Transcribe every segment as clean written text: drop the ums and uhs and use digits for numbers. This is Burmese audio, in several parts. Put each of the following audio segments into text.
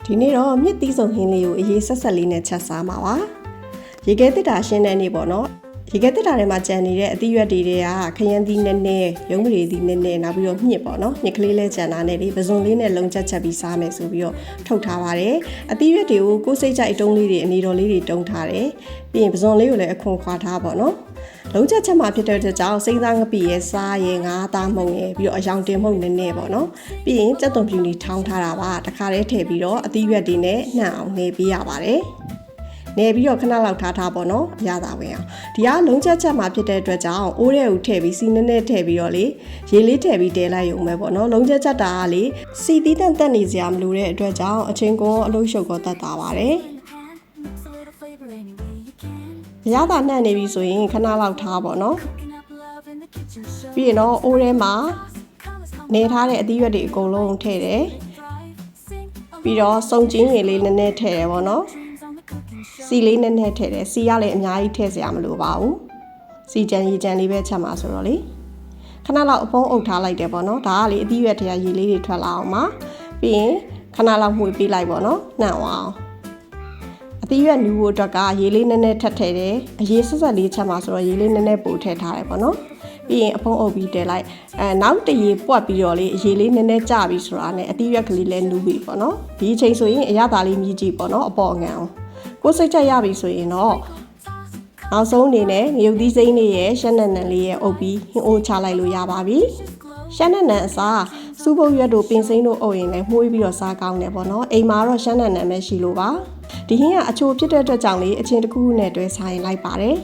ဒီနေ့တော့မြစ်သီးစုံဟင်းလေးကိုအရေးဆက်ဆက်လေးနဲ့ချက်စားမှာပါရေခဲတစ်တာရှင်းတဲ့နေ့ပေါ့နော်ရေခဲတစ်တာထဲမှာကြံနေတဲ့အသီးရွက်တွေကခရမ်းသီးနည်းနည်းရုံးပရိသီးနည်းနည်းနောက်ပြီးတော့မြစ်ပေါ့နော်မြစ်ကလေးလေးကြံတာနဲ့လေပဇွန်လေးနဲ့လုံးချက်ပြီးစားမယ်ဆိုပြီးတော့ထုတ်ထားပါတယ်အသီးရွက်တွေကိုကိုယ်စိတ်ကြိုက်အတုံးလေးတွေအနေတော်လေးတွေတုံးထားတယ်ပြီးရင်ပဇွန်လေးကိုလည်းအခွန်ခွာထားပေါ့နော်လုံးချက်မှာဖြစ်တဲ့အတွက်ကြောင့်စိမ့်သားငပိရဲ့စားရဲ့ငါးသားမုံရဲ့ပြီးတော့အယောင်တင်မုံနည်းနည်းပေါ့နော်ပြီးရင်ကြက်သွန်ဖြူနီထောင်းထားတာပါတခါတည်းထည့်ပြီးတော့အသီးရွက်တွေနဲ့နှံ့အောင်နေပေးရပါတယ်နေပြီးတော့ခဏလောက်ထားပေါ့နော်အရသာဝင်အောင်ဒီကလုံးချက်မှာဖြစ်တဲ့အတွက်ကြောင့်အိုးထဲကိုထည့်ပြီးစီနည်းနည်းထည့်ပြီးတော့လေရေလေးထည့်ပြီးတဲလိုက်ရုံပဲပေါ့နော်လုံးချက်တာကလေစီသီးတန့်တက်နေစရာမလိုတဲ့အတွက်ကြောင့်အချင်းကောအလို့ရှုပ်ကောတတ်တာပါတယ်အရသာနှံ့နေပြီဆိုရင်ခဏလောက်ထားပေါ့နော်ပြီးရင်တော့အိုးထဲမှာနေထားတဲ့အသီးရွက်တွေအကုန်လုံးထည့်တယ်ပြီးတော့စုံကျင်းရည်လေးနည်းနည်းထည့်တယ်ပေါ့နော်စီလေးနည်းနည်းထည့်တယ်စီကလည်းအများကြီးထည့်စရာမလိုပါဘူးစီကြံရေကြံလေးပဲချက်မှာဆိုတော့လေခဏလောက်အဖုံးအုပ်ထားလိုက်တယ်ပေါ့နော်ဒါကလေအသီးရွက်တွေကရေလေးတွေထွက်လာအောင်ပါပြီးရင်ခဏလောက်မှွေပေးလိုက်ပေါ့နော်နှံ့အောင်အသီးရွက်နူဖို့အတွက်ကရေလေးနည်းနည်းထပ်ထည့်တယ်အရေးဆက်ဆက်လေးချက်မှာဆိုတော့ရေလေးနည်းနည်းပို့ထည့်ထားတယ်ပေါ့နော်ပြီးရင်အဖုံးအုပ်ပြီးတဲလိုက်နောက်တရေပွက်ပြီးတော့လေရေလေးနည်းနည်းကျပြီဆိုတာနဲ့အသီးရွက်ကလေးလည်းနူးပြီပေါ့နော်ဒီအချိန်ဆိုရင်အရသာလေးမြည်ကြည့်ပေါ့နော်အပေါ်အငံအောင်ကိုယ်စိတ်ချက်ရပြီဆိုရင်တော့နောက်ဆုံးအနေနဲ့ငရုတ်သီးစိမ်းလေးရဲ့ရှက်နက်နန်လေးရဲ့အုပ်ပြီးဟင်းအိုးချလိုက်လို့ရပါပြီရှက်နက်နန်အစားစူးပုတ်ရွက်တို့ပင်စိမ်းတို့အုပ်ရင်လည်းမှုေးပြီးတော့စားကောင်းတယ်ပေါ့နော်အိမ်မှာတော့ရှက်နက်နန်ပဲရှိလို့ပါဒီဟင်းကအချိုဖြစ်တဲ့အတွက်ကြောင့်လေအချင်းတစ်ခုခုနဲ့တွဲစားရင်လိုက်ပါတယ်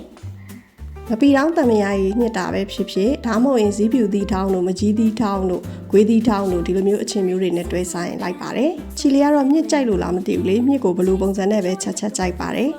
မပီတောင်းတမယာကြီးညှစ်တာပဲဖြစ်ဖြစ်ဒါမှမဟုတ်ရင်ဇီးပြူသီးထောင်းတို့မကြီးသီးထောင်းတို့ဂွေးသီးထောင်းတို့ဒီလိုမျိုးအချင်းမျိုးတွေနဲ့တွဲစားရင်လိုက်ပါတယ်ချီလီကတော့မြစ်ကြိုက်လို့လားမသိဘူးလေမြစ်ကိုဘယ်လိုပုံစံနဲ့ပဲချက်ကြိုက်ပါတယ်